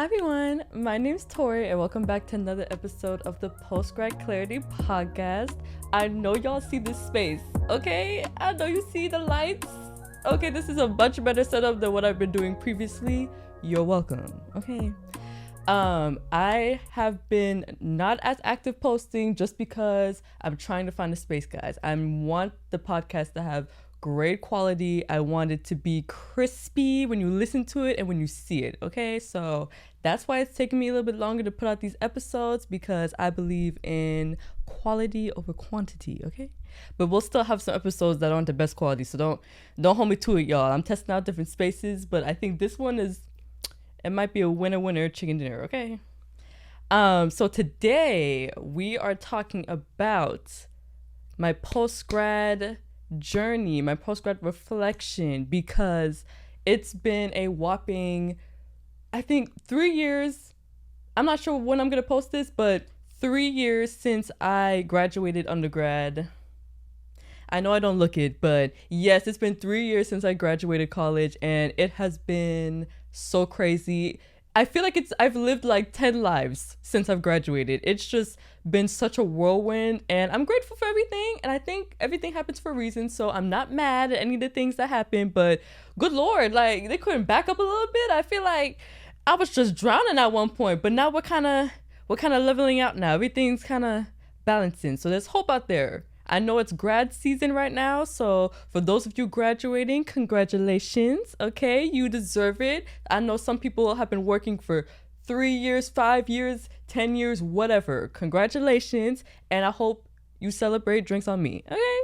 everyone, my name's Tori and welcome back to another episode of the post-grad clarity podcast. I know y'all see this space, okay? I know you see the lights. Okay, this is a much better setup than what I've been doing previously. You're welcome, okay? I have been not as active posting just because I'm trying to find a space, guys. I want the podcast to have great quality. I want it to be crispy when you listen to it and when you see it, okay? So that's why it's taking me a little bit longer to put out these episodes, because I believe in quality over quantity, okay? But we'll still have some episodes that aren't the best quality, so don't hold me to it, y'all. I'm testing out different spaces, but I think this one it might be a winner chicken dinner, okay? So today we are talking about my post-grad journey, my post-grad reflection, because it's been a whopping, I think, 3 years. I'm not sure when I'm gonna post this, but 3 years since I graduated undergrad. I know I don't look it, but yes, it's been 3 years since I graduated college, and it has been so crazy. I feel like I've lived like 10 lives since I've graduated. It's just been such a whirlwind, and I'm grateful for everything, and I think everything happens for a reason, so I'm not mad at any of the things that happened, but good Lord, like, they couldn't back up a little bit. I feel like I was just drowning at one point, but now we're kind of leveling out now. Everything's kind of balancing, so there's hope out there. I know it's grad season right now, so for those of you graduating, congratulations, okay? You deserve it. I know some people have been working for 3 years, 5 years, 10 years, whatever. Congratulations, and I hope you celebrate drinks on me, okay?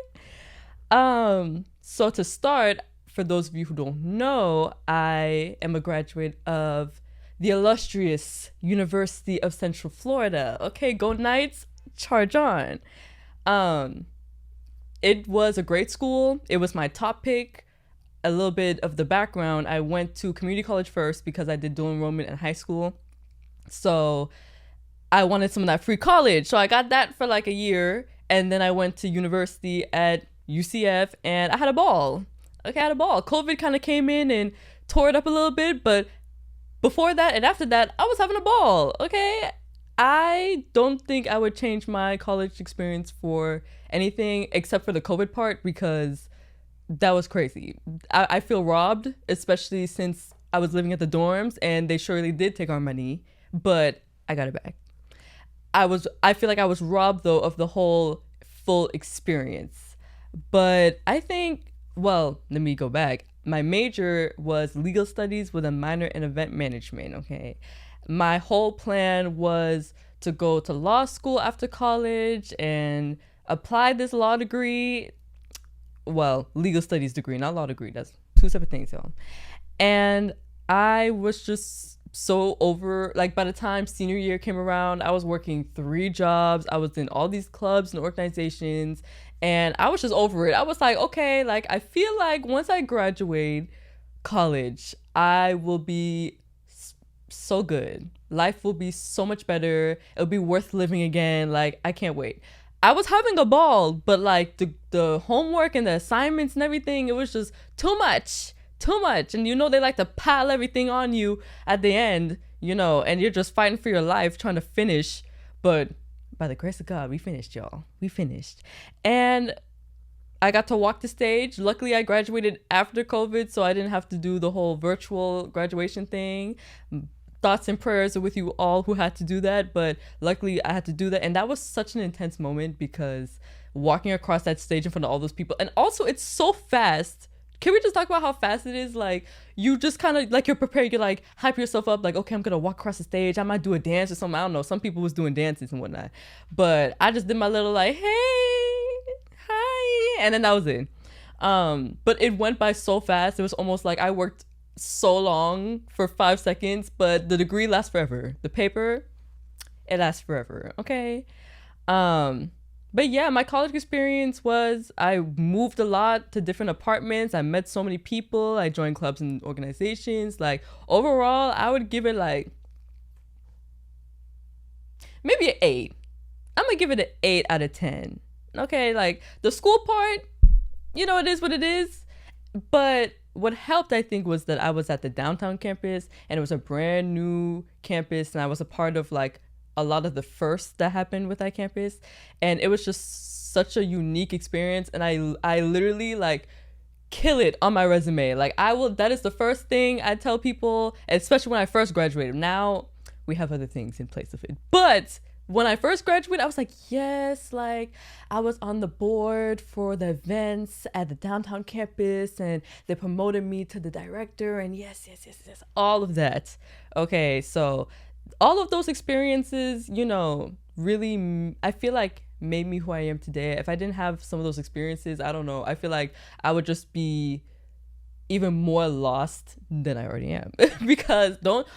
So to start, for those of you who don't know, I am a graduate of the illustrious University of Central Florida. Okay, go Knights, charge on. It was a great school. It was my top pick. A little bit of the background, I went to community college first because I did dual enrollment in high school. So I wanted some of that free college. So I got that for like a year. And then I went to university at UCF and I had a ball. Okay, I had a ball. COVID kind of came in and tore it up a little bit. But before that and after that, I was having a ball. Okay. I don't think I would change my college experience for anything except for the COVID part, because that was crazy. I feel robbed, especially since I was living at the dorms and they surely did take our money, but I got it back. I feel like I was robbed though of the whole full experience. But I think, well, let me go back. My major was legal studies with a minor in event management, okay? My whole plan was to go to law school after college and apply this law degree. Well, legal studies degree, not law degree. That's two separate things, y'all. And I was just so over, like, by the time senior year came around, I was working 3 jobs. I was in all these clubs and organizations, and I was just over it. I was like, okay, like, I feel like once I graduate college, I will be so good. Life will be so much better. It'll be worth living again. Like, I can't wait. I was having a ball, but like the homework and the assignments and everything, it was just too much. And they like to pile everything on you at the end, and you're just fighting for your life trying to finish. But by the grace of God, we finished, y'all. We finished. And I got to walk the stage. Luckily, I graduated after COVID, so I didn't have to do the whole virtual graduation thing. Thoughts and prayers are with you all who had to do that, but luckily I had to do that, and that was such an intense moment, because walking across that stage in front of all those people, and also it's so fast. Can we just talk about how fast it is? Like, you just kind of, like, you're prepared, you're like, hype yourself up, like, okay, I'm gonna walk across the stage, I might do a dance or something. I don't know, some people was doing dances and whatnot, but I just did my little, like, hey, hi, and then that was it. But it went by so fast. It was almost like I worked so long for 5 seconds, but the degree lasts forever. The paper, it lasts forever, okay? But yeah, my college experience was, I moved a lot to different apartments. I met so many people. I joined clubs and organizations. Like, overall, I would give it like maybe an 8. I'm gonna give it an 8 out of 10. Okay, like, the school part, it is what it is. But what helped, I think, was that I was at the downtown campus, and it was a brand new campus, and I was a part of like a lot of the firsts that happened with that campus, and it was just such a unique experience, and I literally like kill it on my resume. Like I will, that is the first thing I tell people, especially when I first graduated. Now we have other things in place of it, but when I first graduated, I was like, yes, like I was on the board for the events at the downtown campus, and they promoted me to the director, and yes, all of that. Okay, so all of those experiences, you know, really, I feel like made me who I am today. If I didn't have some of those experiences, I don't know, I feel like I would just be even more lost than I already am. Because don't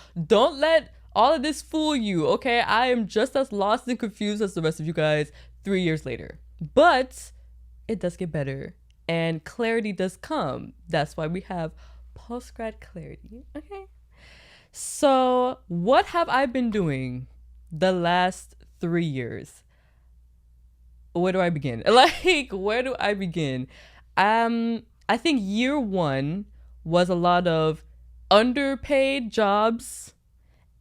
let all of this fool you, okay? I am just as lost and confused as the rest of you guys 3 years later. But it does get better, and clarity does come. That's why we have post-grad clarity, okay? So what have I been doing the last 3 years? Where do I begin? Like, where do I begin? I think year one was a lot of underpaid jobs,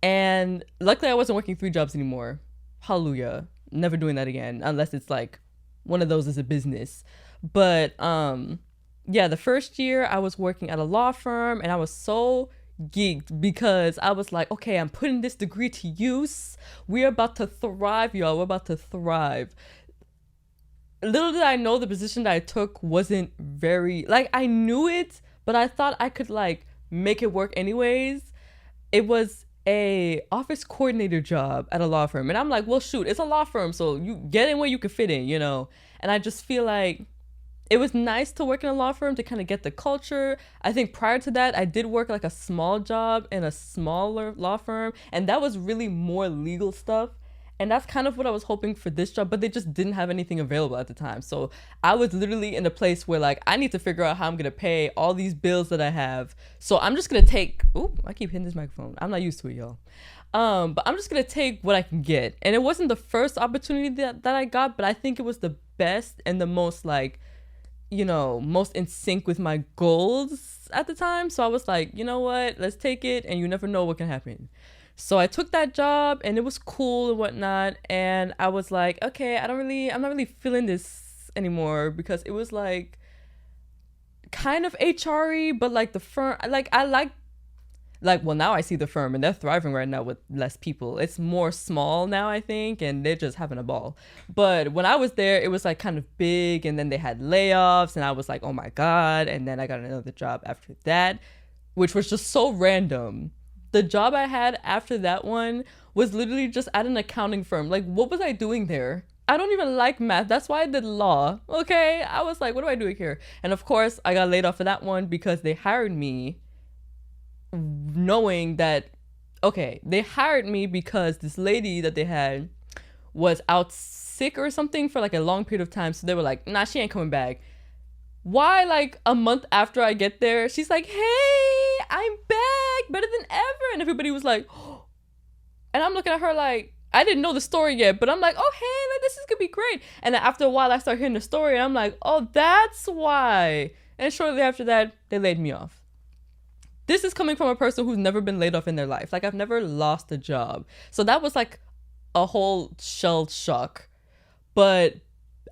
and luckily I wasn't working 3 jobs anymore. Hallelujah. Never doing that again, unless it's like one of those is a business. But yeah, the first year I was working at a law firm, and I was so geeked because I was like, okay, I'm putting this degree to use. We're about to thrive, y'all. We're about to thrive. Little did I know the position that I took wasn't very, like, I knew it, but I thought I could like make it work anyways. It was a office coordinator job at a law firm, and I'm like, well, shoot, it's a law firm, so you get in where you can fit in, you know. And I just feel like it was nice to work in a law firm to kind of get the culture. I think prior to that, I did work like a small job in a smaller law firm, and that was really more legal stuff. And that's kind of what I was hoping for this job, but they just didn't have anything available at the time. So I was literally in a place where like I need to figure out how I'm gonna pay all these bills that I have. So I'm just gonna take, I keep hitting this microphone. I'm not used to it, y'all. But I'm just gonna take what I can get. And it wasn't the first opportunity that I got, but I think it was the best and the most like, you know, most in sync with my goals at the time. So I was like, you know what, let's take it, and you never know what can happen. So I took that job, and it was cool and whatnot. And I was like, okay, I'm not really feeling this anymore, because it was like kind of HRy, but like the firm, well, now I see the firm and they're thriving right now with less people. It's more small now, I think, and they're just having a ball. But when I was there, it was like kind of big, and then they had layoffs, and I was like, oh my God. And then I got another job after that, which was just so random. The job I had after that one was literally just at an accounting firm. Like, what was I doing there? I don't even like math. That's why I did law. Okay. I was like, what am I doing here? And of course, I got laid off for that one because they hired me knowing that, okay, they hired me because this lady that they had was out sick or something for like a long period of time. So they were like, nah, she ain't coming back. Why, like a month after I get there, she's like, hey, I'm back, better than ever. And everybody was like, oh. And I'm looking at her like, I didn't know the story yet, but I'm like, oh, hey, like this is gonna be great. And then after a while, I start hearing the story, and I'm like, oh, that's why. And shortly after that, they laid me off. This is coming from a person who's never been laid off in their life. Like, I've never lost a job. So that was like a whole shell shock. But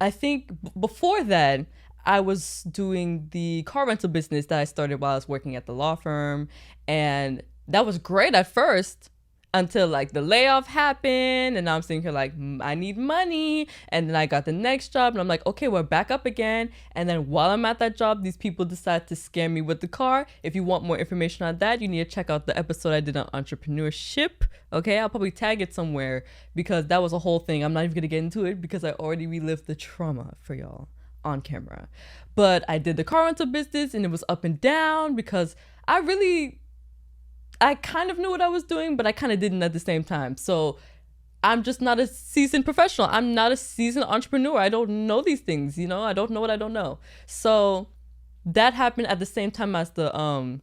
I think before that, I was doing the car rental business that I started while I was working at the law firm. And that was great at first until like the layoff happened. And now I'm sitting here like, I need money. And then I got the next job, and I'm like, okay, we're back up again. And then while I'm at that job, these people decide to scam me with the car. If you want more information on that, you need to check out the episode I did on entrepreneurship. Okay, I'll probably tag it somewhere, because that was a whole thing. I'm not even gonna get into it because I already relived the trauma for y'all on camera. But I did the car rental business, and it was up and down because I kind of knew what I was doing, but I kind of didn't at the same time. So I'm just not a seasoned professional. I'm not a seasoned entrepreneur. I don't know these things, you know? I don't know what I don't know. So that happened at the same time as the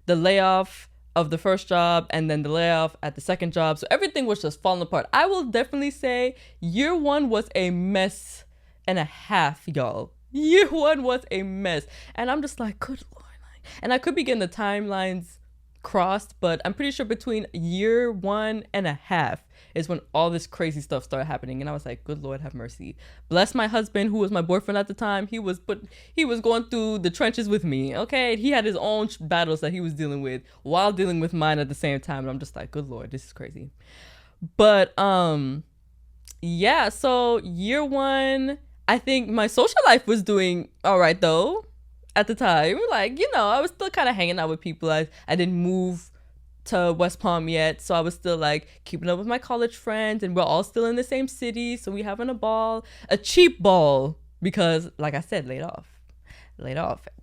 layoff of the first job, and then the layoff at the second job. So everything was just falling apart. I will definitely say year one was a mess and a half, y'all. Year one was a mess. And I'm just like, good Lord, And I could be getting the timelines crossed, but I'm pretty sure between year 1.5 is when all this crazy stuff started happening. And I was like, good Lord, have mercy. Bless my husband, who was my boyfriend at the time. He was going through the trenches with me. Okay. He had his own battles that he was dealing with while dealing with mine at the same time. And I'm just like, good Lord, this is crazy. But yeah, so year 1, I think my social life was doing all right though at the time. Like, I was still kind of hanging out with people. I didn't move to West Palm yet, so I was still like keeping up with my college friends, and we're all still in the same city, so we having a cheap ball, because like I said, laid off.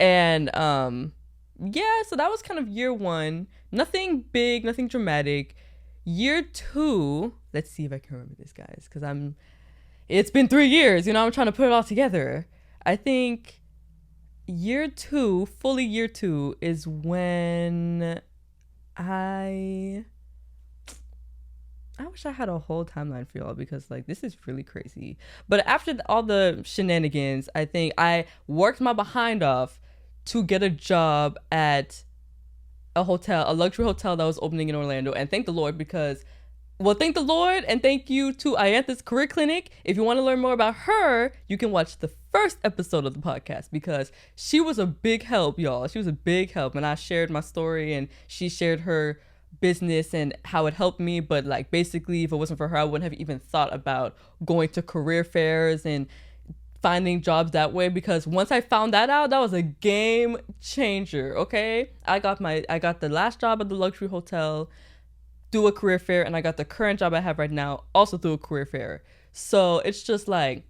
And yeah, so that was kind of year 1. Nothing big, nothing dramatic. Year 2, let's see if I can remember this, guys, because it's been 3 years, I'm trying to put it all together. I think year 2 is when I wish I had a whole timeline for y'all, because like this is really crazy. But after all the shenanigans, I think I worked my behind off to get a job at a luxury hotel that was opening in Orlando. And thank the Lord, thank the Lord, and thank you to Ayantha's Career Clinic. If you want to learn more about her, you can watch the first episode of the podcast, because she was a big help, y'all. She was a big help, and I shared my story, and she shared her business and how it helped me. But like basically, if it wasn't for her, I wouldn't have even thought about going to career fairs and finding jobs that way, because once I found that out, that was a game changer. Okay, I got the last job at the luxury hotel through a career fair, and I got the current job I have right now also through a career fair. So it's just like,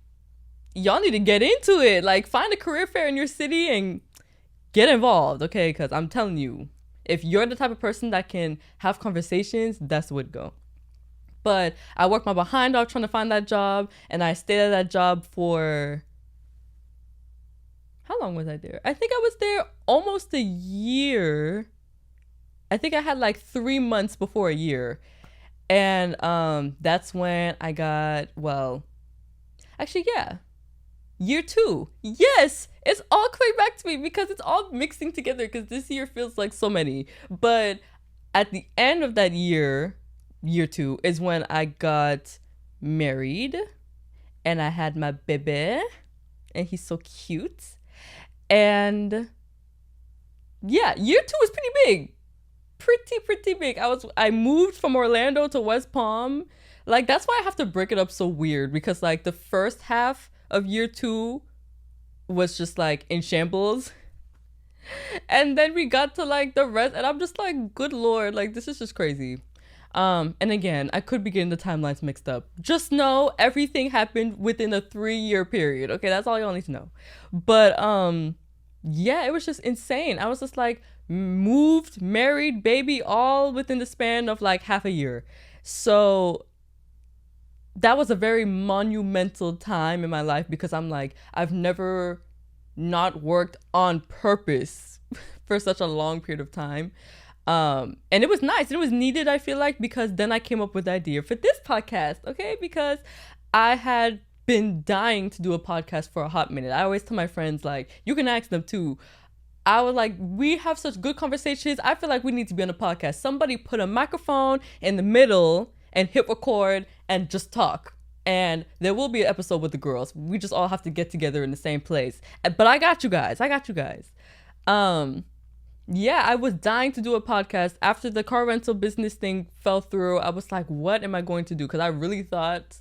y'all need to get into it. Like, find a career fair in your city and get involved, okay? Because I'm telling you, if you're the type of person that can have conversations, that's the way to go. But I worked my behind off trying to find that job, and I stayed at that job for, how long was I there? I think I was there almost a year. I think I had like 3 months before a year. And that's when I got, year 2. Yes, it's all coming back to me, because it's all mixing together, because this year feels like so many. But at the end of that year 2 is when I got married, and I had my baby, and he's so cute. And yeah, year 2 was pretty big. Pretty big. I moved from Orlando to West Palm. Like, that's why I have to break it up so weird, because like the first half of year 2 was just like in shambles, and then we got to like the rest, and I'm just like, good Lord, like this is just crazy. And again, I could be getting the timelines mixed up. Just know everything happened within a 3-year period. Okay, that's all y'all need to know. But yeah, it was just insane. I was just like, moved, married, baby, all within the span of like half a year. So that was a very monumental time in my life, because I'm like, I've never not worked on purpose for such a long period of time. And it was nice. It was needed, I feel like, because then I came up with the idea for this podcast, okay? Because I had been dying to do a podcast for a hot minute. I always tell my friends, like, you can ask them too. I was like, we have such good conversations. I feel like we need to be on a podcast. Somebody put a microphone in the middle and hit record and just talk. And there will be an episode with the girls. We just all have to get together in the same place. But I got you guys. Yeah, I was dying to do a podcast. After the car rental business thing fell through, I was like, what am I going to do? Because I really thought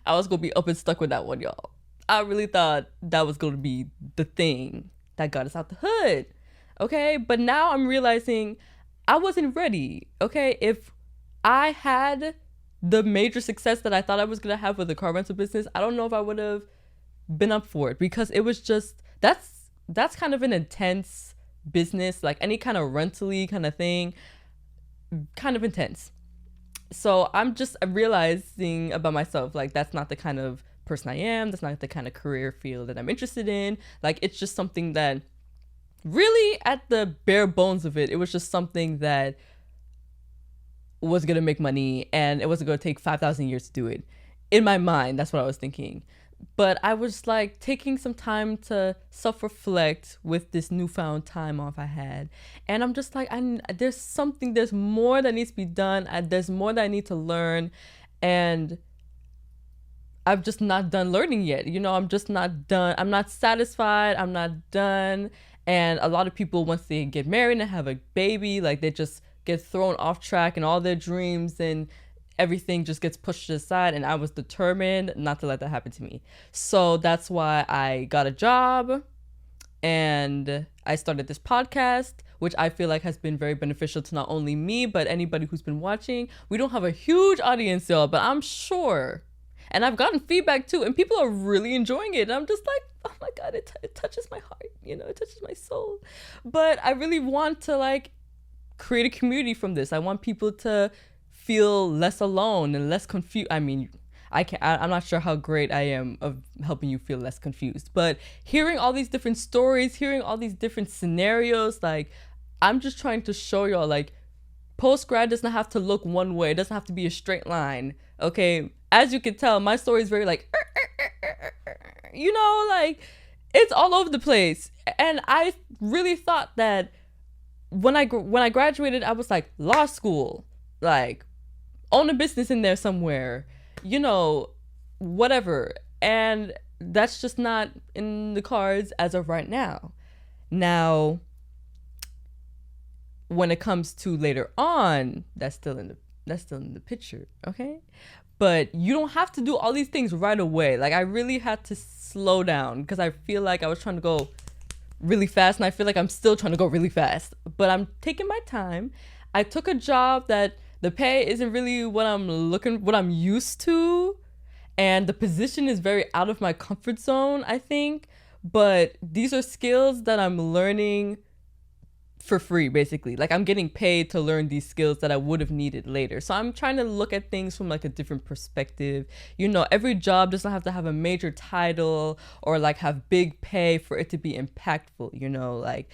I was going to be up and stuck with that one, y'all. I really thought that was going to be the thing that got us out the hood. Okay, but now I'm realizing I wasn't ready. Okay, if I had the major success that I thought I was going to have with the car rental business, I don't know if I would have been up for it, because it was just, that's kind of an intense business, like any kind of rental-y kind of thing, kind of intense. So I'm just realizing about myself, like, that's not the kind of person I am. That's not the kind of career field that I'm interested in. Like, it's just something that really, at the bare bones of it, it was just something that was going to make money, and it wasn't going to take 5,000 years to do it. In my mind, that's what I was thinking. But I was like taking some time to self-reflect with this newfound time off I had. And I'm just like, there's more that needs to be done. There's more that I need to learn. And I'm just not done learning yet. I'm just not done. I'm not satisfied. I'm not done. And a lot of people, once they get married and have a baby, like they just get thrown off track and all their dreams and everything just gets pushed aside. And I was determined not to let that happen to me. So that's why I got a job and I started this podcast, which I feel like has been very beneficial to not only me, but anybody who's been watching. We don't have a huge audience, y'all, but I'm sure. And I've gotten feedback too, and people are really enjoying it. And I'm just like, oh my God, it touches my heart, it touches my soul. But I really want to like create a community from this. I want people to feel less alone and less confused. I mean, I'm not sure how great I am of helping you feel less confused, but hearing all these different stories, hearing all these different scenarios, like I'm just trying to show y'all like post-grad doesn't have to look one way. It doesn't have to be a straight line. Okay. As you can tell, my story is very like, like it's all over the place. And I really thought that when I graduated, I was like law school, like own a business in there somewhere, whatever. And that's just not in the cards as of right now. Now, when it comes to later on, that's still in the picture, okay? But you don't have to do all these things right away. Like I really had to slow down because I feel like I was trying to go really fast, and I feel like I'm still trying to go really fast. But I'm taking my time. I took a job that the pay isn't really what I'm used to, and the position is very out of my comfort zone, I think. But these are skills that I'm learning for free, basically. Like I'm getting paid to learn these skills that I would have needed later. So I'm trying to look at things from like a different perspective. Every job doesn't have to have a major title or like have big pay for it to be impactful. Like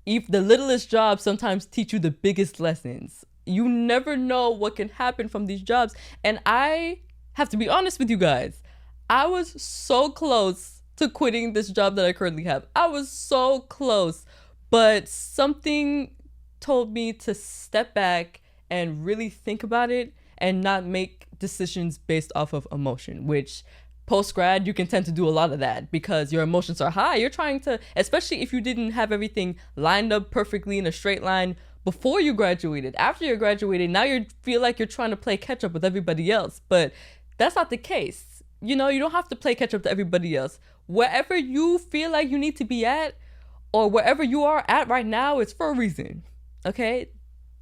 if the littlest jobs sometimes teach you the biggest lessons. You never know what can happen from these jobs. And I have to be honest with you guys. I was so close to quitting this job that I currently have. I was so close. But something told me to step back and really think about it and not make decisions based off of emotion, which post-grad, you can tend to do a lot of that because your emotions are high. You're trying to, especially if you didn't have everything lined up perfectly in a straight line before you graduated. After you graduated, now you feel like you're trying to play catch up with everybody else. But that's not the case. You don't have to play catch up to everybody else. Wherever you feel like you need to be at, or wherever you are at right now, it's for a reason, okay?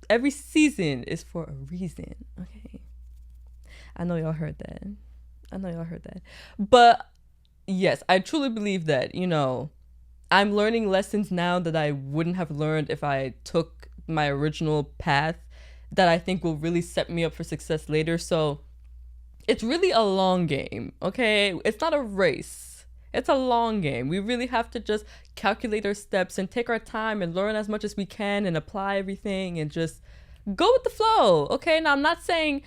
Every season is for a reason, okay? I know y'all heard that. But yes, I truly believe that, I'm learning lessons now that I wouldn't have learned if I took my original path that I think will really set me up for success later. So it's really a long game, okay? It's not a race. It's a long game. We really have to just calculate our steps and take our time and learn as much as we can and apply everything and just go with the flow. Okay. Now I'm not saying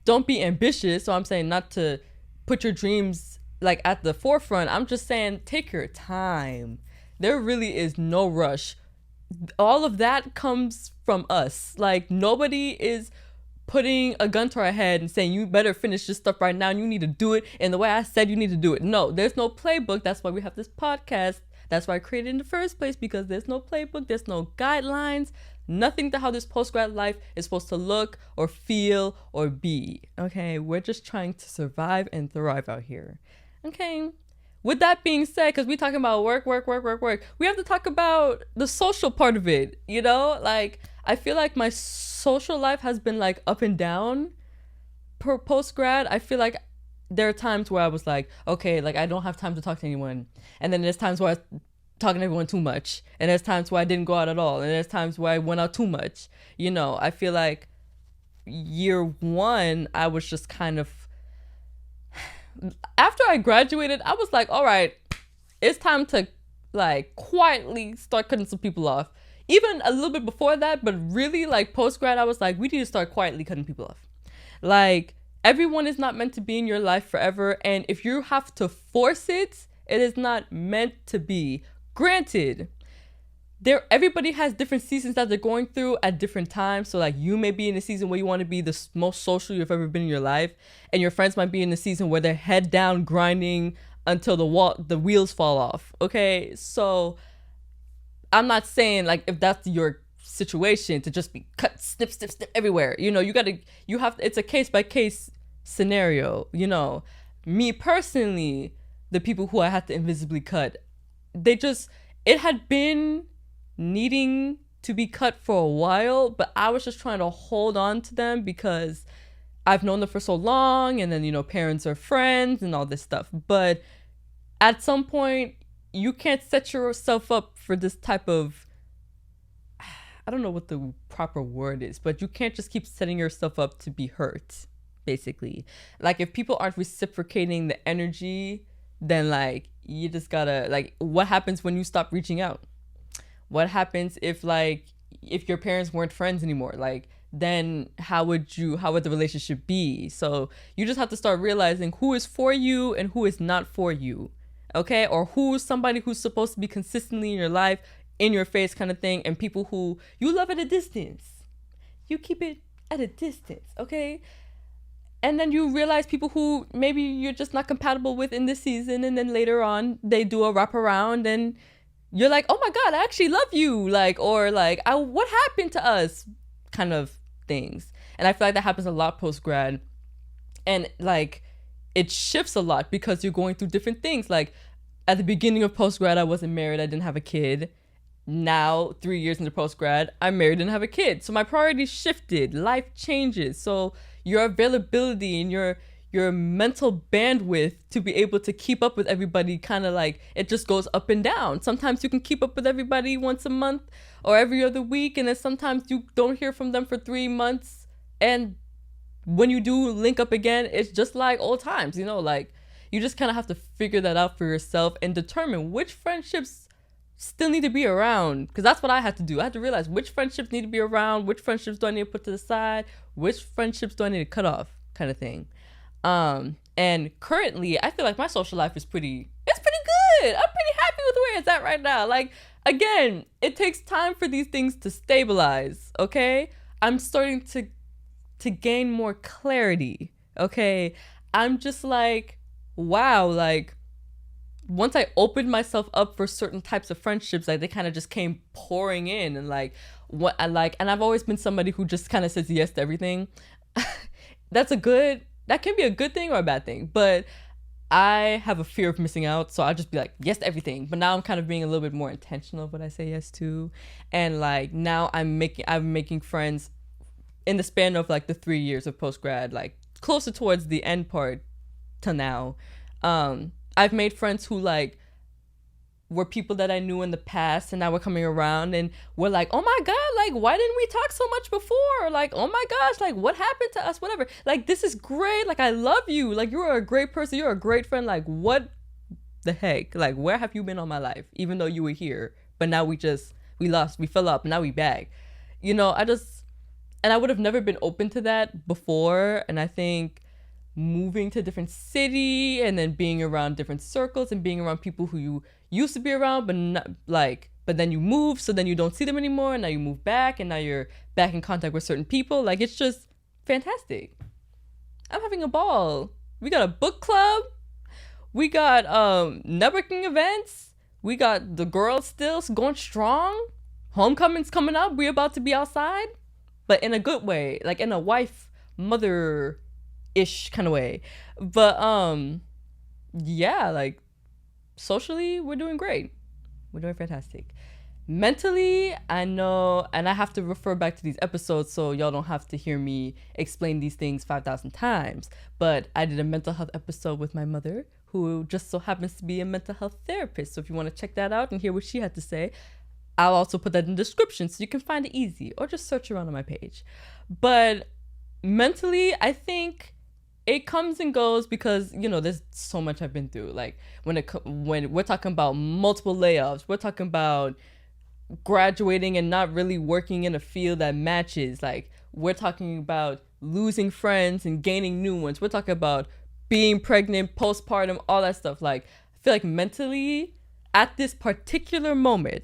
don't be ambitious. So I'm saying not to put your dreams like at the forefront. I'm just saying take your time. There really is no rush. All of that comes from us. Like nobody is putting a gun to our head and saying you better finish this stuff right now and you need to do it in the way I said you need to do it. No, there's no playbook. That's why we have this podcast. That's why I created it in the first place, because there's no playbook, there's no guidelines, nothing to how this post-grad life is supposed to look or feel or be. Okay, we're just trying to survive and thrive out here. Okay, with that being said, because we're talking about work, we have to talk about the social part of it, like I feel like my social life has been like up and down per post-grad. I feel like there are times where I was like, okay, like I don't have time to talk to anyone. And then there's times where I was talking to everyone too much. And there's times where I didn't go out at all. And there's times where I went out too much. I feel like year one, I was just kind of, after I graduated, I was like, all right, it's time to like quietly start cutting some people off. Even a little bit before that, but really like post-grad, I was like, we need to start quietly cutting people off. Like Everyone is not meant to be in your life forever, and if you have to force it, it is not meant to be. Granted, everybody has different seasons that they're going through at different times. So like, you may be in a season where you want to be the most social you've ever been in your life, and your friends might be in a season where they're head down grinding until the wheels fall off. Okay, so I'm not saying like if that's your situation to just be cut, snip, snip, snip everywhere. It's a case by case scenario. Me personally, the people who I had to invisibly cut, it had been needing to be cut for a while, but I was just trying to hold on to them because I've known them for so long, and then parents are friends and all this stuff. But at some point, you can't set yourself up for this type of, I don't know what the proper word is, but you can't just keep setting yourself up to be hurt, basically. Like, if people aren't reciprocating the energy, then like, you just gotta, like, what happens when you stop reaching out? What happens if your parents weren't friends anymore? Like, then how would the relationship be? So you just have to start realizing who is for you and who is not for you. Okay? Or who's somebody who's supposed to be consistently in your life, in your face kind of thing, and people who you love at a distance. You keep it at a distance, okay? And then you realize people who maybe you're just not compatible with in this season, and then later on they do a wraparound and you're like, oh my God, I actually love you. Like, or like, what happened to us? Kind of things. And I feel like that happens a lot post-grad. And like, it shifts a lot because you're going through different things. Like, at the beginning of post-grad, I wasn't married. I didn't have a kid. Now, 3 years into post-grad, I'm married and have a kid. So my priorities shifted. Life changes. So your availability and your mental bandwidth to be able to keep up with everybody kind of like, it just goes up and down. Sometimes you can keep up with everybody once a month or every other week, and then sometimes you don't hear from them for 3 months, and when you do link up again, it's just like old times. Like, you just kind of have to figure that out for yourself and determine which friendships still need to be around, because that's what I had to do. I had to realize which friendships need to be around, which friendships do I need to put to the side, which friendships do I need to cut off, kind of thing. And currently I feel like my social life is pretty good. I'm pretty happy with where it's at right now. Like, again, it takes time for these things to stabilize. Okay. I'm starting to gain more clarity. Okay. I'm just like, wow. Like, once I opened myself up for certain types of friendships, like, they kind of just came pouring in, and like, what I like, and I've always been somebody who just kind of says yes to everything. That can be a good thing or a bad thing, but I have a fear of missing out, so I'll just be like, yes to everything. But now I'm kind of being a little bit more intentional of what I say yes to, and like, now I'm making friends in the span of like the 3 years of post-grad, like closer towards the end part to now. I've made friends who like were people that I knew in the past, and now we're coming around and we're like, oh my God, like, why didn't we talk so much before? Like, oh my gosh, like, what happened to us? Whatever. Like, this is great. Like, I love you. Like, you're a great person. You're a great friend. Like, what the heck? Like, where have you been all my life? Even though you were here, but now we fell up, and now we back. And I would have never been open to that before. And I think moving to a different city and then being around different circles and being around people who you used to be around, but then you move, so then you don't see them anymore, and now you move back, and now you're back in contact with certain people. Like, it's just fantastic. I'm having a ball. We got a book club. We got networking events. We got the girls still going strong. Homecoming's coming up. We're about to be outside, but in a good way, like in a wife, mother-ish kind of way. But yeah, like, socially, we're doing great. We're doing fantastic. Mentally, I know, and I have to refer back to these episodes so y'all don't have to hear me explain these things 5,000 times. But I did a mental health episode with my mother, who just so happens to be a mental health therapist. So if you want to check that out and hear what she had to say, I'll also put that in the description so you can find it easy, or just search around on my page. But mentally, I think it comes and goes because, there's so much I've been through. Like, when we're talking about multiple layoffs, we're talking about graduating and not really working in a field that matches. Like, we're talking about losing friends and gaining new ones. We're talking about being pregnant, postpartum, all that stuff. Like, I feel like mentally at this particular moment,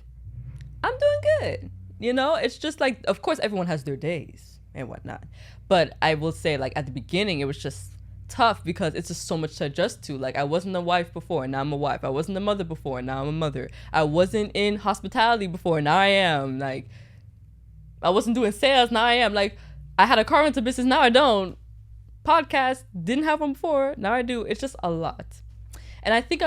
I'm doing good. You know, it's just like, of course, everyone has their days and whatnot. But I will say, like, at the beginning, it was just tough because it's just so much to adjust to. Like, I wasn't a wife before, and now I'm a wife. I wasn't a mother before, and now I'm a mother. I wasn't in hospitality before, and now I am. Like, I wasn't doing sales, now I am. Like, I had a car rental business, now I don't. Podcast, didn't have one before, now I do. It's just a lot. And I think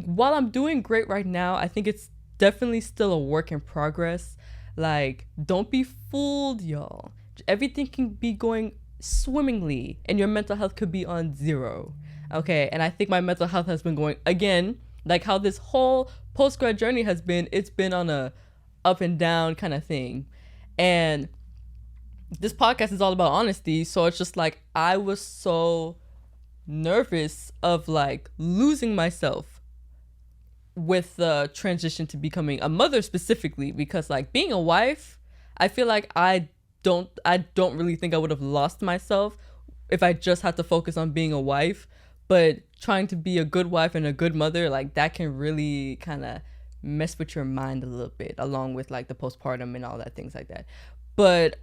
while I'm doing great right now, I think it's definitely still a work in progress. Like, don't be fooled, y'all. Everything can be going swimmingly and your mental health could be on 0. Okay, and I think my mental health has been going, again, like how this whole post-grad journey has been, it's been on a up and down kind of thing. And this podcast is all about honesty, so it's just like I was so nervous of like losing myself with the transition to becoming a mother specifically, because like being a wife, I feel like I don't really think I would have lost myself if I just had to focus on being a wife. But trying to be a good wife and a good mother, like that can really kind of mess with your mind a little bit, along with like the postpartum and all that things like that. But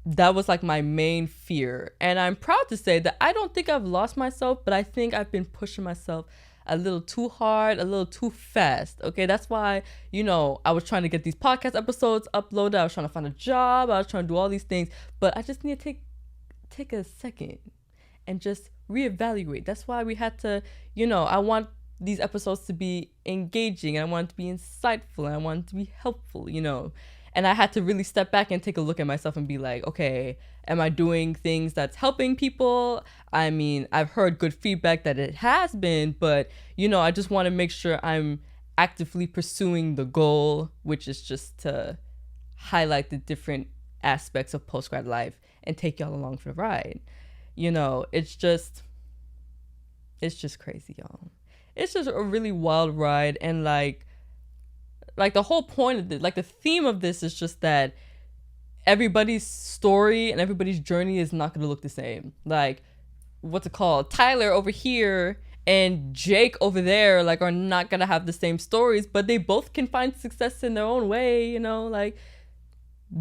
that was like my main fear, and I'm proud to say that I don't think I've lost myself, but I think I've been pushing myself a little too hard, a little too fast. Okay, that's why, you know, I was trying to get these podcast episodes uploaded. I was trying to find a job. I was trying to do all these things, but I just need to take a second and just reevaluate. That's why we had to, you know, I want these episodes to be engaging, and I want it to be insightful, and I want it to be helpful, you know. And I had to really step back and take a look at myself and be like, okay, am I doing things that's helping people? I mean, I've heard good feedback that it has been, but, you know, I just want to make sure I'm actively pursuing the goal, which is just to highlight the different aspects of post-grad life and take y'all along for the ride. You know, it's just crazy, y'all. It's just a really wild ride, and like the whole point of this, like the theme of this is just that everybody's story and everybody's journey is not going to look the same. Like, what's it called? Tyler over here and Jake over there, like, are not going to have the same stories, but they both can find success in their own way, you know, like,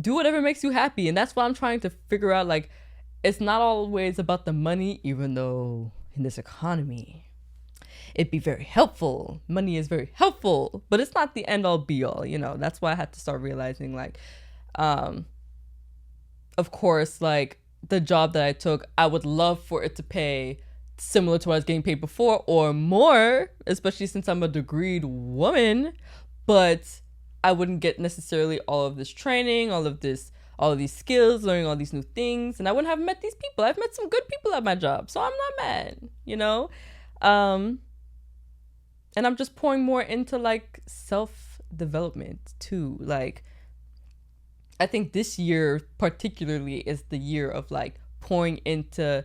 do whatever makes you happy. And that's what I'm trying to figure out. Like, it's not always about the money, even though in this economy, it'd be very helpful. Money is very helpful, but it's not the end all be all, you know. That's why I had to start realizing, like, of course, like the job that I took, I would love for it to pay similar to what I was getting paid before or more, especially since I'm a degreed woman, but I wouldn't get necessarily all of this training, all of these skills, learning all these new things, and I wouldn't have met these people. I've met some good people at my job, so I'm not mad, you know. And I'm just pouring more into like self-development too. Like, I think this year particularly is the year of like pouring into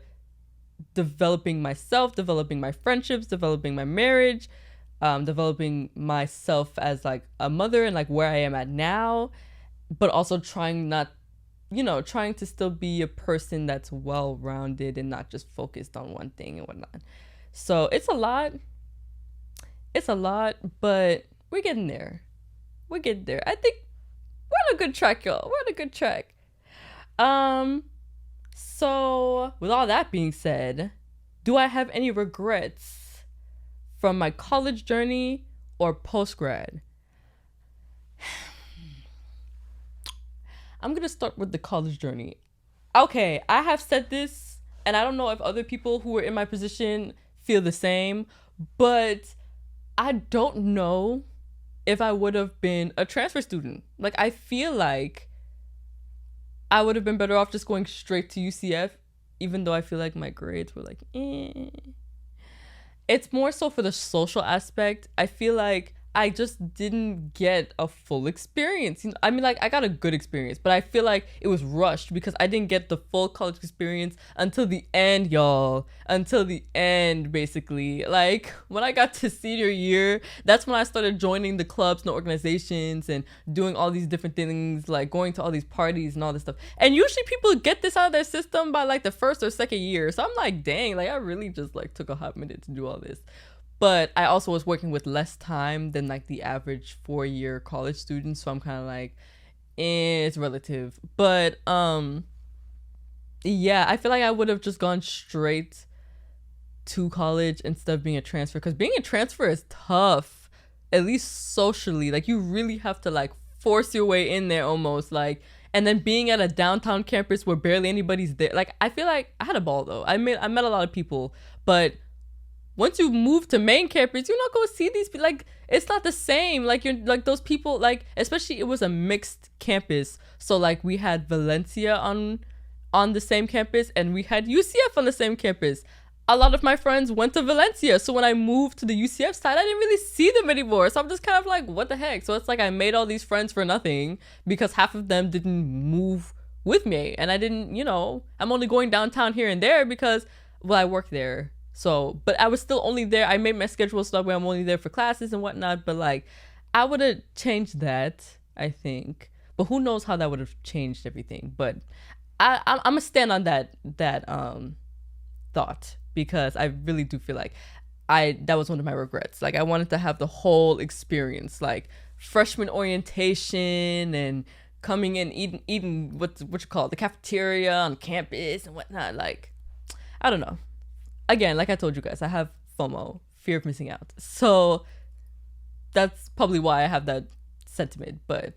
developing myself, developing my friendships, developing my marriage, developing myself as like a mother and like where I am at now, but also trying to still be a person that's well-rounded and not just focused on one thing and whatnot. So it's a lot, but we're getting there. I think we're on a good track, y'all. We're on a good track. So with all that being said, do I have any regrets from my college journey or post-grad? I'm going to start with the college journey. Okay, I have said this, and I don't know if other people who were in my position feel the same, but I don't know if I would have been a transfer student. Like, I feel like I would have been better off just going straight to UCF, even though I feel like my grades were like, eh. It's more so for the social aspect. I feel like I just didn't get a full experience. I mean, like, I got a good experience, but I feel like it was rushed because I didn't get the full college experience until the end, y'all. Until the end, basically. Like, when I got to senior year, that's when I started joining the clubs and organizations and doing all these different things, like going to all these parties and all this stuff. And usually people get this out of their system by like the first or second year. So I'm like, dang, like I really just like took a hot minute to do all this. But I also was working with less time than like the average 4-year college student, so I'm kind of like, it's relative. But yeah, I feel like I would have just gone straight to college instead of being a transfer, because being a transfer is tough, at least socially. Like, you really have to like force your way in there almost, like. And then being at a downtown campus where barely anybody's there, like, I feel like I had a ball though. I met a lot of people, but once you move to main campus, you're not going to see these people. Like, it's not the same. Like, you're like those people, like, especially it was a mixed campus. So like we had Valencia on the same campus and we had UCF on the same campus. A lot of my friends went to Valencia. So when I moved to the UCF side, I didn't really see them anymore. So I'm just kind of like, what the heck? So it's like I made all these friends for nothing because half of them didn't move with me. And I didn't, I'm only going downtown here and there because, well, I work there. So, but I was still only there. I made my schedule so that way I'm only there for classes and whatnot. But like, I would have changed that, I think. But who knows how that would have changed everything. But I'm gonna stand on that thought, because I really do feel like that was one of my regrets. Like, I wanted to have the whole experience, like freshman orientation and coming in, eating what you call it, the cafeteria on campus and whatnot. Like, I don't know. Again, like I told you guys, I have FOMO, fear of missing out. So that's probably why I have that sentiment, but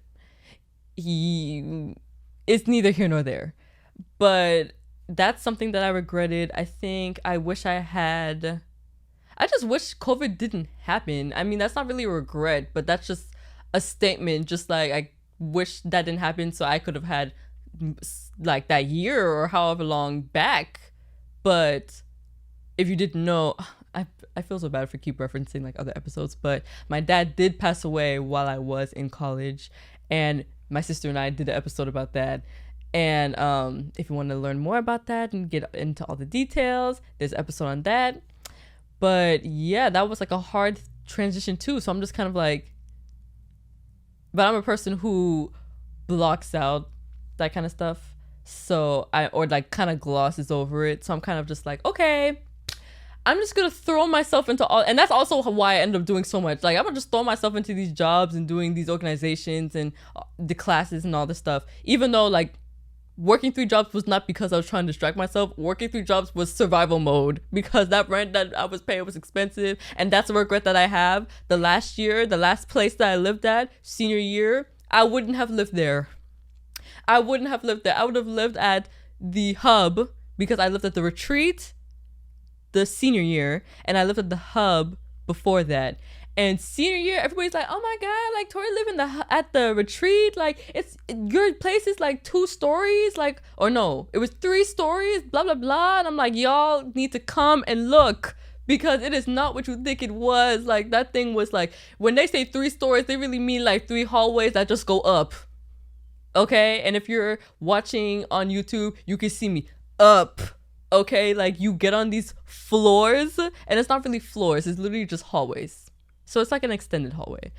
it's neither here nor there. But that's something that I regretted. I think I just wish COVID didn't happen. I mean, that's not really a regret, but that's just a statement. Just like, I wish that didn't happen so I could have had like that year or however long back. But if you didn't know, I feel so bad if I keep referencing like other episodes, but my dad did pass away while I was in college, and my sister and I did an episode about that. And if you want to learn more about that and get into all the details, there's an episode on that. But yeah, that was like a hard transition too. So I'm just kind of like, but I'm a person who blocks out that kind of stuff. So or like kind of glosses over it. So I'm kind of just like, okay, I'm just going to throw myself into all, and that's also why I ended up doing so much. Like, I'm going to just throw myself into these jobs and doing these organizations and the classes and all this stuff. Even though like working 3 jobs was not because I was trying to distract myself. Working 3 jobs was survival mode, because that rent that I was paying was expensive. And that's a regret that I have. The last place that I lived at, senior year, I wouldn't have lived there. I would have lived at the hub, because I lived at the retreat the senior year, and I lived at the hub before that. And senior year, everybody's like, oh my god, like Tori living at the retreat, like it's your place is like 2 stories, like, or no, it was 3 stories, blah blah blah. And I'm like, y'all need to come and look, because it is not what you think it was. Like, that thing was like, when they say 3 stories, they really mean like 3 hallways that just go up. Okay, and if you're watching on YouTube, you can see me up. Okay, like you get on these floors, and it's not really floors, it's literally just hallways. So it's like an extended hallway.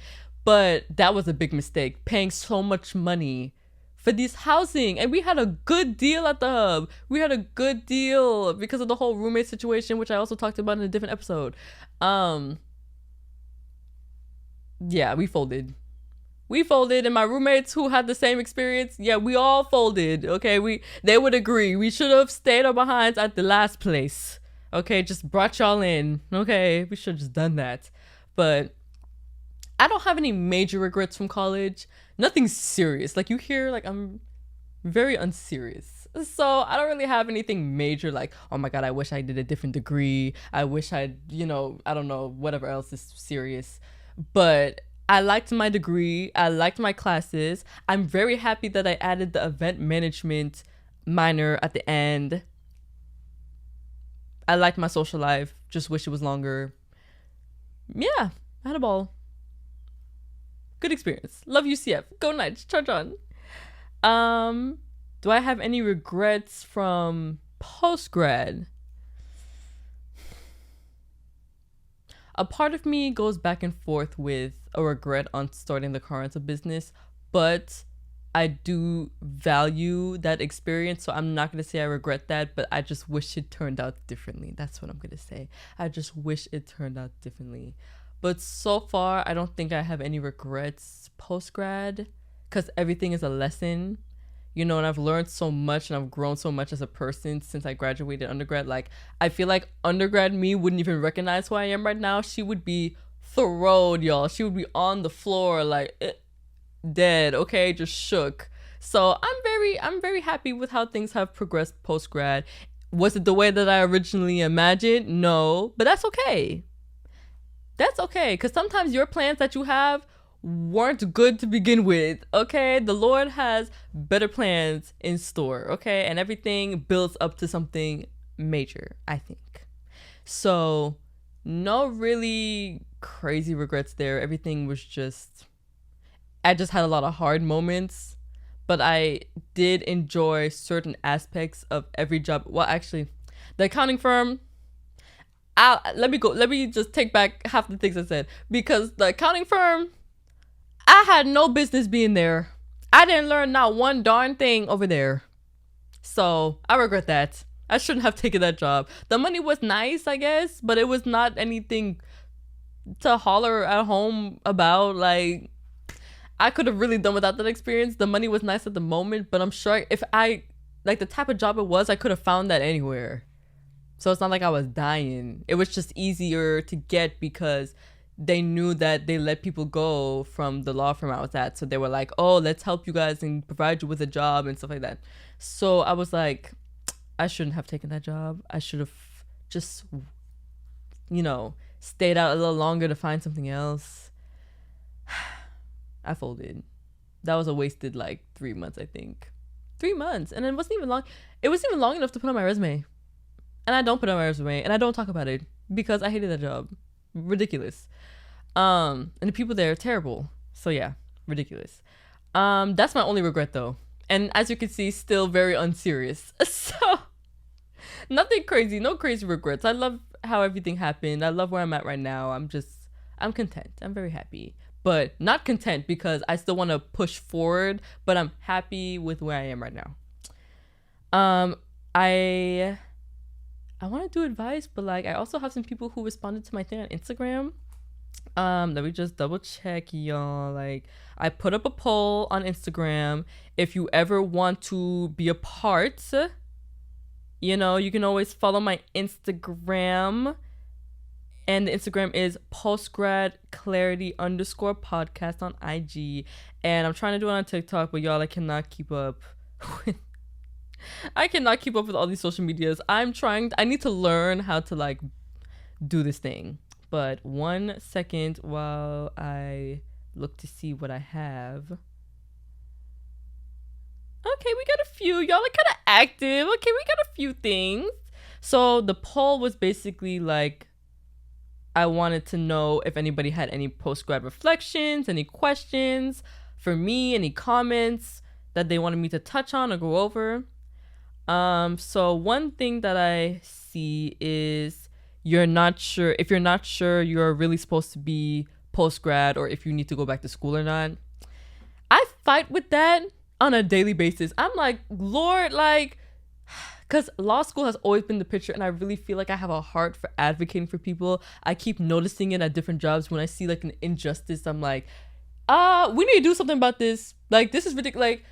But that was a big mistake, paying so much money for this housing. And we had a good deal at the hub. We had a good deal because of the whole roommate situation, which I also talked about in a different episode. Yeah, we folded. And my roommates who had the same experience, yeah, we all folded. Okay, they would agree. We should have stayed our behinds at the last place. Okay, just brought y'all in. Okay, we should have just done that. But I don't have any major regrets from college. Nothing serious. Like, you hear, like, I'm very unserious. So I don't really have anything major like, oh my god, I wish I did a different degree. I wish I don't know, whatever else is serious. But I liked my degree. I liked my classes. I'm very happy that I added the event management minor at the end. I liked my social life. Just wish it was longer. Yeah, I had a ball. Good experience. Love UCF. Go Knights. Charge on. Do I have any regrets from post-grad? A part of me goes back and forth with a regret on starting the car rental business, but I do value that experience, so I'm not going to say I regret that, but I just wish it turned out differently. That's what I'm going to say. I just wish it turned out differently. But so far, I don't think I have any regrets post-grad, because everything is a lesson. You know, and I've learned so much and I've grown so much as a person since I graduated undergrad. Like, I feel like undergrad me wouldn't even recognize who I am right now. She would be thrilled, y'all. She would be on the floor, like, dead, okay, just shook. So I'm very happy with how things have progressed post-grad. Was it the way that I originally imagined? No, but that's okay. That's okay, because sometimes your plans that you have weren't good to begin with, okay? The Lord has better plans in store, okay? And everything builds up to something major, I think. So, no really crazy regrets there. Everything was just, I just had a lot of hard moments, but I did enjoy certain aspects of every job. Well, actually, the accounting firm, let me just take back half the things I said, because the accounting firm, I had no business being there. I didn't learn not one darn thing over there. So I regret that. I shouldn't have taken that job. The money was nice, I guess, but it was not anything to holler at home about. Like, I could have really done without that experience. The money was nice at the moment, but I'm sure if I, like, the type of job it was, I could have found that anywhere. So it's not like I was dying. It was just easier to get because they knew that they let people go from the law firm I was at. So they were like, oh, let's help you guys and provide you with a job and stuff like that. So I was like, I shouldn't have taken that job. I should have just, you know, stayed out a little longer to find something else. I folded. That was a wasted like 3 months, I think. 3 months. And it wasn't even long. It wasn't even long enough to put on my resume. And I don't put on my resume. And I don't talk about it because I hated that job. Ridiculous. And the people there are terrible. So yeah, ridiculous. That's my only regret though. And as you can see, still very unserious. So nothing crazy, no crazy regrets. I love how everything happened. I love where I'm at right now. I'm content. I'm very happy. But not content because I still want to push forward, but I'm happy with where I am right now. I want to do advice, but like I also have some people who responded to my thing on Instagram. Let me just double check, y'all. Like, I put up a poll on Instagram. If you ever want to be a part, you know, you can always follow my Instagram. And the Instagram is postgradclarity_podcast on IG. And I'm trying to do it on TikTok, but y'all, I cannot keep up with all these social medias. I need to learn how to like do this thing. But 1 second while I look to see what I have. Okay, we got a few. Y'all are kind of active. Okay, we got a few things. So the poll was basically like, I wanted to know if anybody had any post-grad reflections, any questions for me, any comments that they wanted me to touch on or go over. So one thing that I see is if you're not sure you're really supposed to be post-grad or if you need to go back to school or not. I fight with that on a daily basis. I'm like, Lord, like, because law school has always been the picture, and I really feel like I have a heart for advocating for people. I keep noticing it at different jobs. When I see like an injustice, I'm like, we need to do something about this. Like, this is ridiculous. Like,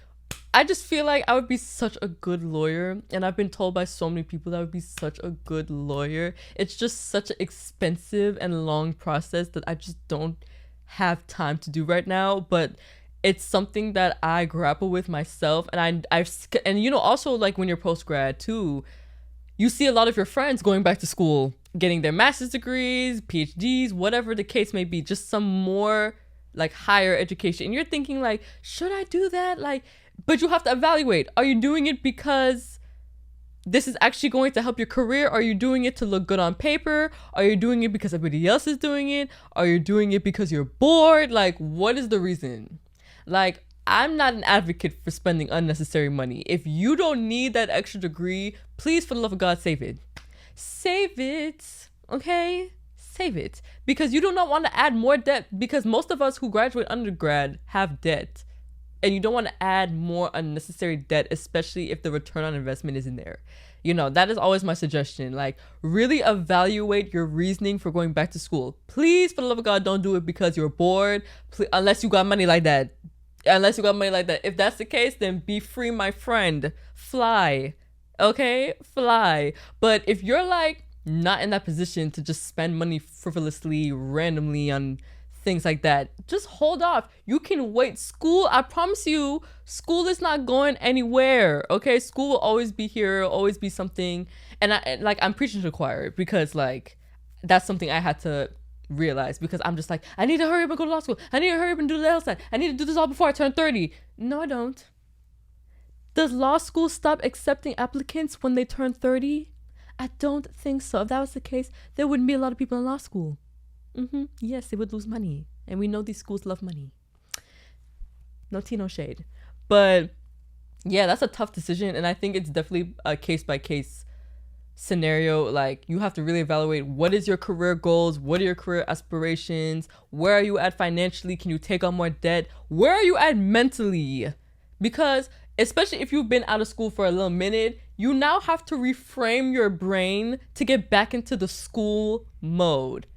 I just feel like I would be such a good lawyer, and I've been told by so many people that I would be such a good lawyer. It's just such an expensive and long process that I just don't have time to do right now, but it's something that I grapple with myself. And and you know, also like when you're post-grad too, you see a lot of your friends going back to school, getting their master's degrees, PhDs, whatever the case may be, just some more like higher education. And you're thinking like, should I do that? Like, but you have to evaluate. Are you doing it because this is actually going to help your career? Are you doing it to look good on paper? Are you doing it because everybody else is doing it? Are you doing it because you're bored? Like, what is the reason? Like, I'm not an advocate for spending unnecessary money. If you don't need that extra degree, please, for the love of God, save it. Save it, okay? Save it. Because you do not want to add more debt, because most of us who graduate undergrad have debt. And you don't want to add more unnecessary debt, especially if the return on investment isn't there. You know, that is always my suggestion. Like, really evaluate your reasoning for going back to school. Please, for the love of God, don't do it because you're bored. Please, unless you got money like that. If that's the case, then be free, my friend. Fly. Okay? Fly. But if you're like not in that position to just spend money frivolously, randomly on things like that, just hold off. You can wait. School, I promise you, school is not going anywhere. Okay? School will always be here, always be something. And I'm preaching to the choir, because like that's something I had to realize, because I'm just like, I need to hurry up and go to law school. I need to hurry up and do the LSAT. I need to do this all before I turn 30. No, I don't. Does law school stop accepting applicants when they turn 30? I don't think so. If that was the case, there wouldn't be a lot of people in law school. Yes, they would lose money. And we know these schools love money. No tea, no shade. But yeah, that's a tough decision. And I think it's definitely a case-by-case scenario. Like, you have to really evaluate, what is your career goals? What are your career aspirations? Where are you at financially? Can you take on more debt? Where are you at mentally? Because especially if you've been out of school for a little minute, you now have to reframe your brain to get back into the school mode.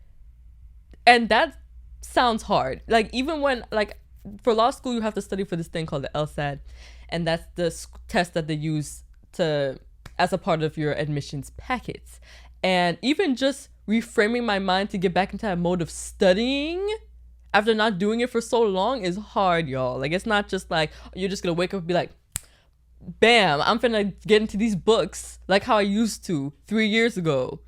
And that sounds hard. Like, even when, like, for law school, you have to study for this thing called the LSAT. And that's the test that they use as a part of your admissions packets. And even just reframing my mind to get back into that mode of studying after not doing it for so long is hard, y'all. Like, it's not just like, you're just gonna wake up and be like, bam, I'm finna get into these books like how I used to 3 years ago.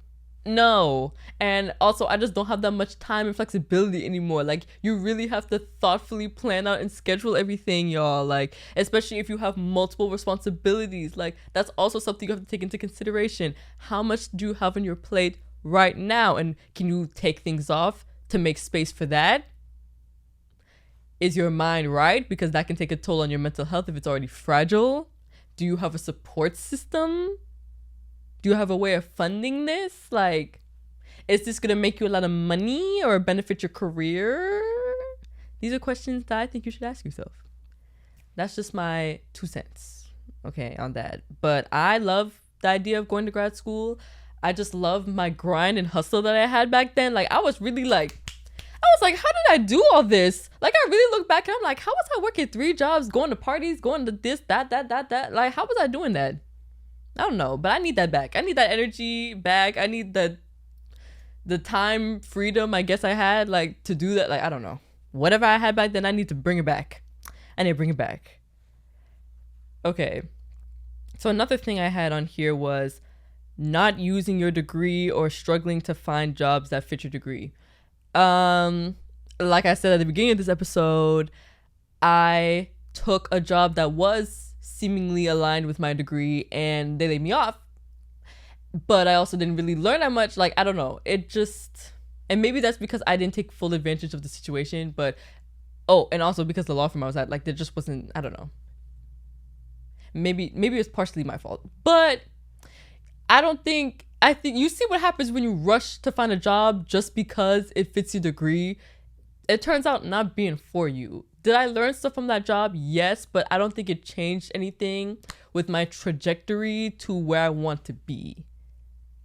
No. And also, I just don't have that much time and flexibility anymore. Like, you really have to thoughtfully plan out and schedule everything, y'all. Like, especially if you have multiple responsibilities. Like, that's also something you have to take into consideration. How much do you have on your plate right now? And can you take things off to make space for that? Is your mind right? Because that can take a toll on your mental health if it's already fragile. Do you have a support system? Do you have a way of funding this? Like, is this going to make you a lot of money or benefit your career? These are questions that I think you should ask yourself. That's just my 2 cents, okay, on that. But I love the idea of going to grad school. I just love my grind and hustle that I had back then. Like, I was how did I do all this? Like, I really look back and I'm like, how was I working 3 jobs, going to parties, going to this, that? Like, how was I doing that? I don't know, but I need that back. I need that energy back. I need the time freedom I guess I had, like, to do that. Like, I don't know. Whatever I had back then, I need to bring it back. Okay. So another thing I had on here was not using your degree or struggling to find jobs that fit your degree. Like I said at the beginning of this episode, I took a job that was seemingly aligned with my degree and they laid me off, but I also didn't really learn that much. Like, I don't know, and maybe that's because I didn't take full advantage of the situation, but and also because the law firm I was at, like, there just wasn't, I don't know, maybe it's partially my fault, but I think you see what happens when you rush to find a job just because it fits your degree. It turns out not being for you. Did I learn stuff from that job? Yes, but I don't think it changed anything with my trajectory to where I want to be.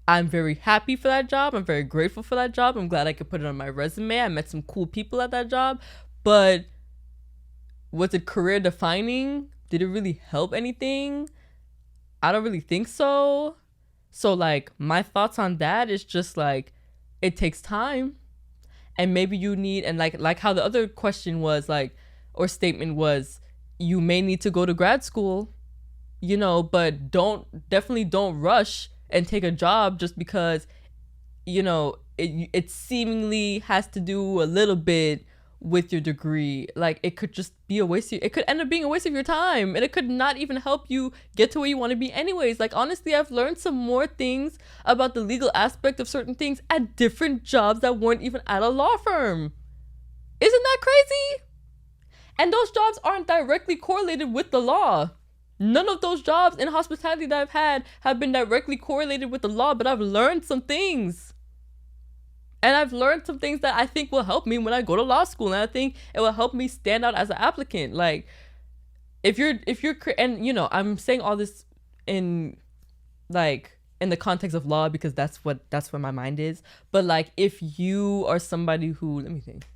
I'm very happy for that job. I'm very grateful for that job. I'm glad I could put it on my resume. I met some cool people at that job. But was it career defining? Did it really help anything? I don't really think so. So, like, my thoughts on that is just, like, it takes time. And maybe you need, and like how the other question was, like, or statement was, you may need to go to grad school, but definitely don't rush and take a job just because, it seemingly has to do a little bit with your degree. Like, it could just be a waste of, it could end up being a waste of your time, and it could not even help you get to where you want to be anyways. Like, honestly, I've learned some more things about the legal aspect of certain things at different jobs that weren't even at a law firm. Isn't that crazy? And those jobs aren't directly correlated with the law. None of those jobs in hospitality that I've had have been directly correlated with the law, but I've learned some things. And I've learned some things that I think will help me when I go to law school. And I think it will help me stand out as an applicant. Like, if you're, and you know, I'm saying all this in like in the context of law because that's where my mind is. But like, if you are somebody who, let me think.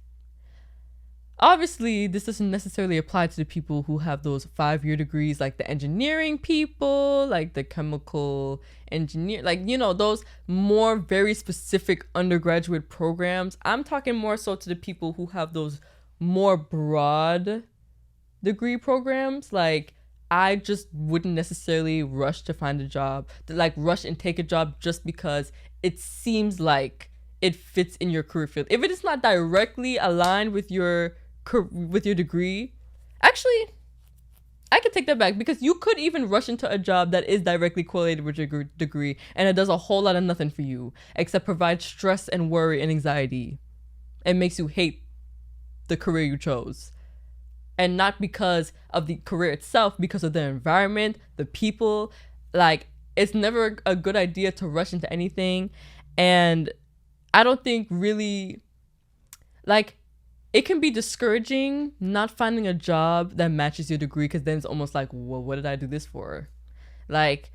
Obviously, this doesn't necessarily apply to the people who have those 5-year degrees, like the engineering people, like the chemical engineer, like, you know, those more very specific undergraduate programs. I'm talking more so to the people who have those more broad degree programs. Like, I just wouldn't necessarily rush to find a job, like rush and take a job just because it seems like it fits in your career field. If it is not directly aligned with your degree, actually, I could take that back, because you could even rush into a job that is directly correlated with your degree and it does a whole lot of nothing for you except provide stress and worry and anxiety and makes you hate the career you chose. And not because of the career itself, because of the environment, the people. Like, it's never a good idea to rush into anything. And I don't think really, like, it can be discouraging not finding a job that matches your degree, because then it's almost like, well, what did I do this for? Like,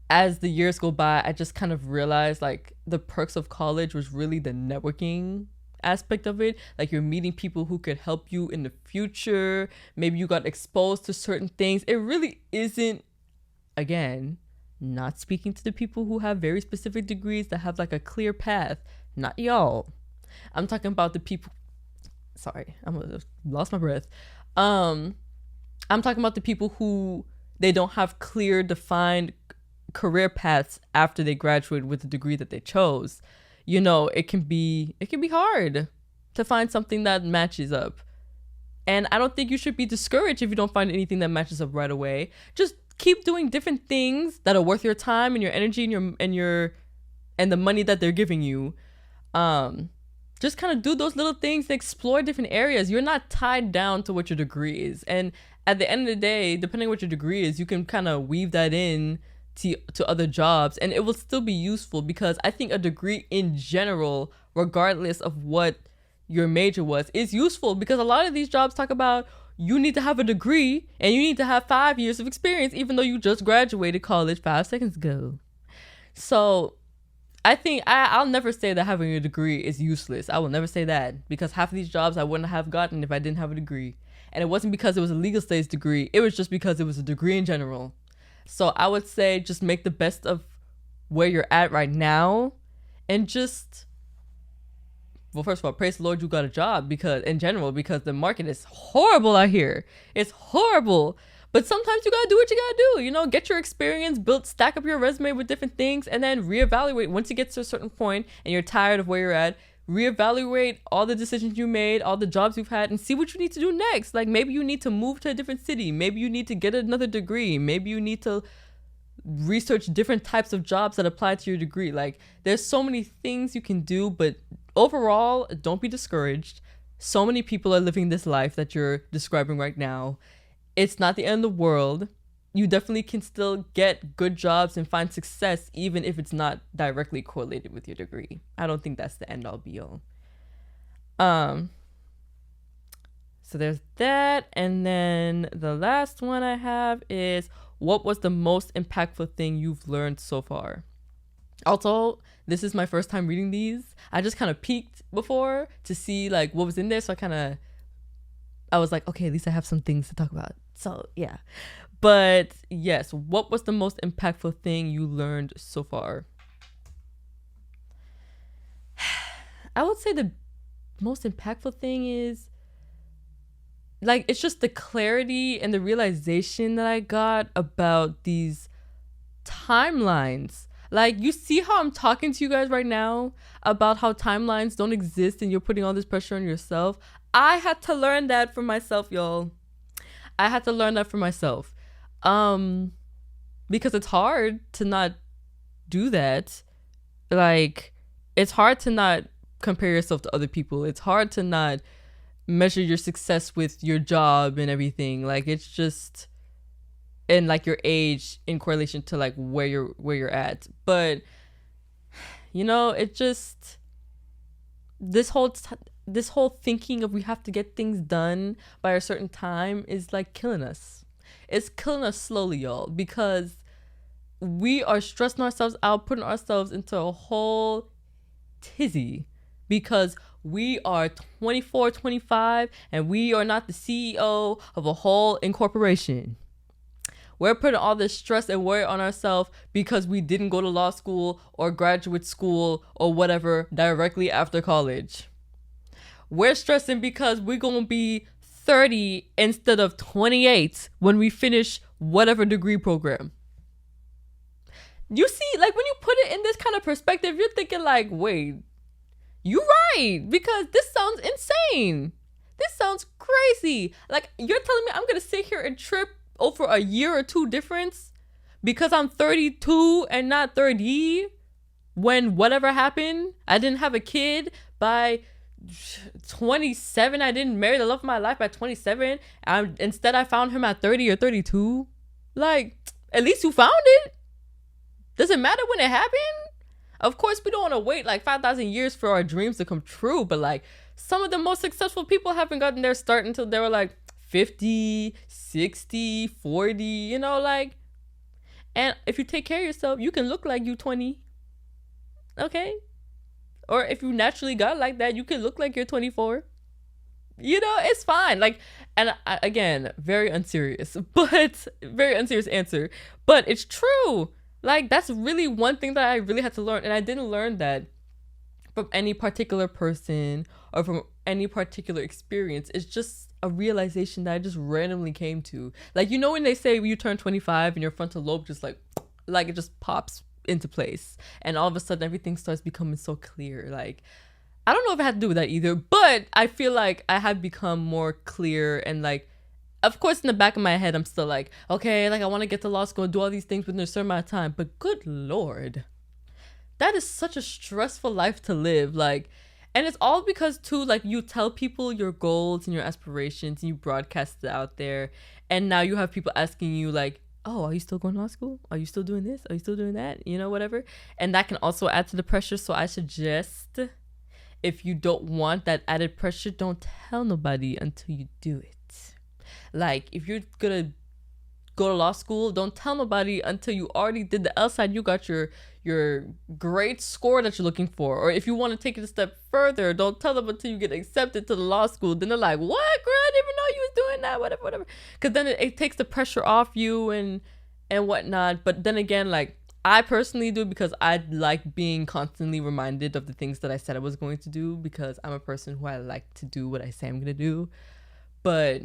as the years go by, I just kind of realized, like, the perks of college was really the networking aspect of it. Like, you're meeting people who could help you in the future. Maybe you got exposed to certain things. It really isn't, again, not speaking to the people who have very specific degrees that have like a clear path. Not y'all. I'm talking about the people. Sorry, lost my breath. I'm talking about the people who they don't have clear, defined career paths after they graduate with the degree that they chose. You know, it can be hard to find something that matches up. And I don't think you should be discouraged if you don't find anything that matches up right away. Just keep doing different things that are worth your time and your energy and the money that they're giving you. Just kind of do those little things to explore different areas. You're not tied down to what your degree is. And at the end of the day, depending on what your degree is, you can kind of weave that in to other jobs, and it will still be useful, because I think a degree in general, regardless of what your major was, is useful, because a lot of these jobs talk about you need to have a degree and you need to have 5 years of experience, even though you just graduated college 5 seconds ago. So I think I'll never say that having a degree is useless. I will never say that, because half of these jobs I wouldn't have gotten if I didn't have a degree. And it wasn't because it was a legal studies degree. It was just because it was a degree in general. So I would say just make the best of where you're at right now, and just, well, first of all, praise the Lord you got a job, because the market is horrible out here. It's horrible. But sometimes you gotta do what you gotta do, you know, get your experience, stack up your resume with different things, and then reevaluate once you get to a certain point and you're tired of where you're at. Reevaluate all the decisions you made, all the jobs you've had, and see what you need to do next. Like, maybe you need to move to a different city. Maybe you need to get another degree. Maybe you need to research different types of jobs that apply to your degree. Like, there's so many things you can do, but overall, don't be discouraged. So many people are living this life that you're describing right now. It's not the end of the world. You definitely can still get good jobs and find success, even if it's not directly correlated with your degree. I don't think that's the end all be all. So there's that. And then the last one I have is, what was the most impactful thing you've learned so far? Also, this is my first time reading these. I just kind of peeked before to see like what was in there. So I was like, okay, at least I have some things to talk about. So yeah. But yes, what was the most impactful thing you learned so far? I would say the most impactful thing is, like, it's just the clarity and the realization that I got about these timelines. Like, you see how I'm talking to you guys right now about how timelines don't exist and you're putting all this pressure on yourself. I had to learn that for myself, y'all. I had to learn that for myself. Because it's hard to not do that. Like, it's hard to not compare yourself to other people. It's hard to not measure your success with your job and everything. Like, it's just, and like your age in correlation to like where you're at. But it just, this whole thinking of we have to get things done by a certain time is like killing us. It's killing us slowly, y'all, because we are stressing ourselves out, putting ourselves into a whole tizzy because we are 24, 25, and we are not the CEO of a whole incorporation. We're putting all this stress and worry on ourselves because we didn't go to law school or graduate school or whatever directly after college. We're stressing because we're going to be 30 instead of 28 when we finish whatever degree program. You see, like, when you put it in this kind of perspective, you're thinking like, wait, you're right, because this sounds insane. This sounds crazy. Like, you're telling me I'm going to sit here and trip over a year or two difference because I'm 32 and not 30 when whatever happened, I didn't have a kid by 27. I didn't marry the love of my life by 27. Instead, I found him at 30 or 32. Like, at least you found it. Does it matter when it happened? Of course, we don't want to wait like 5,000 years for our dreams to come true. But like, some of the most successful people haven't gotten their start until they were like 50, 60, 40, like. And if you take care of yourself, you can look like you 20. Okay? Or if you naturally got like that, you can look like you're 24. It's fine. Like, and again, very unserious answer. But it's true. Like, that's really one thing that I really had to learn. And I didn't learn that from any particular person or from any particular experience. It's just a realization that I just randomly came to. Like, when they say you turn 25 and your frontal lobe just like it just pops into place, and all of a sudden everything starts becoming so clear. Like, I don't know if it had to do with that either, but I feel like I have become more clear, and like, of course, in the back of my head, I'm still like, okay, like, I want to get to law school and do all these things within a certain amount of time. But good Lord, that is such a stressful life to live. Like, and it's all because too, like, you tell people your goals and your aspirations and you broadcast it out there. And now you have people asking you like, oh, are you still going to law school? Are you still doing this? Are you still doing that? Whatever. And that can also add to the pressure. So I suggest, if you don't want that added pressure, don't tell nobody until you do it. Like, if you're gonna go to law school, don't tell nobody until you already did the LSAT. You got your great score that you're looking for. Or if you want to take it a step further, don't tell them until you get accepted to the law school. Then they're like, what, girl? I didn't even know you was doing that, whatever. Because then it takes the pressure off you and whatnot. But then again, like, I personally do because I like being constantly reminded of the things that I said I was going to do, because I'm a person who I like to do what I say I'm going to do. But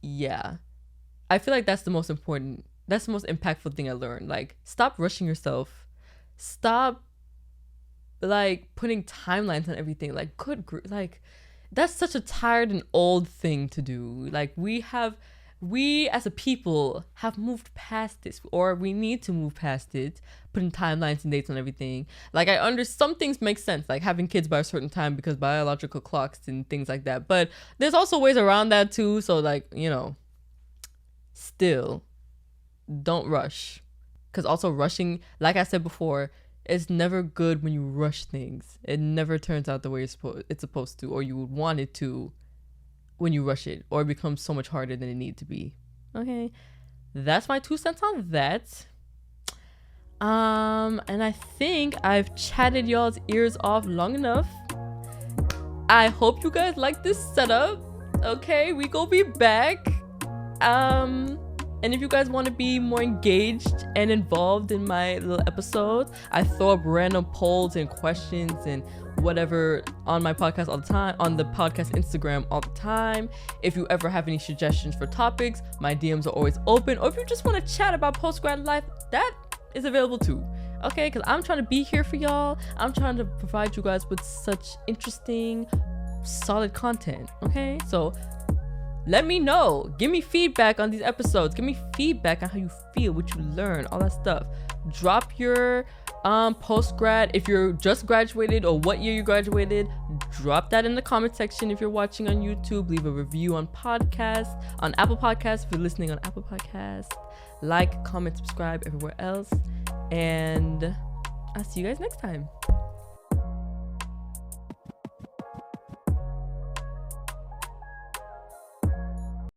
yeah, I feel like that's the most impactful thing I learned. Like, stop rushing yourself. Stop, like, putting timelines on everything. Like, like, that's such a tired and old thing to do. Like, we as a people have moved past this, or we need to move past it, putting timelines and dates on everything. Like, some things make sense, like having kids by a certain time because biological clocks and things like that. But there's also ways around that too. So, like, still, don't rush. Because also rushing, like I said before, it's never good when you rush things. It never turns out the way it's supposed to, or you would want it to when you rush it, or it becomes so much harder than it needs to be. Okay, that's my 2 cents on that. And I think I've chatted y'all's ears off long enough. I hope you guys like this setup. Okay, we gonna be back. And if you guys want to be more engaged and involved in my little episodes, I throw up random polls and questions and whatever on my podcast all the time, on the podcast Instagram all the time. If you ever have any suggestions for topics, my DMs are always open. Or if you just want to chat about post-grad life, that is available too. Okay, because I'm trying to be here for y'all. I'm trying to provide you guys with such interesting, solid content. Okay, so let me know. Give me feedback on these episodes. Give me feedback on how you feel, what you learn, all that stuff. Drop your post-grad, if you're just graduated or what year you graduated, drop that in the comment section. If you're watching on YouTube, leave a review on podcast, on Apple Podcasts. If you're listening on Apple Podcasts, like, comment, subscribe everywhere else. And I'll see you guys next time.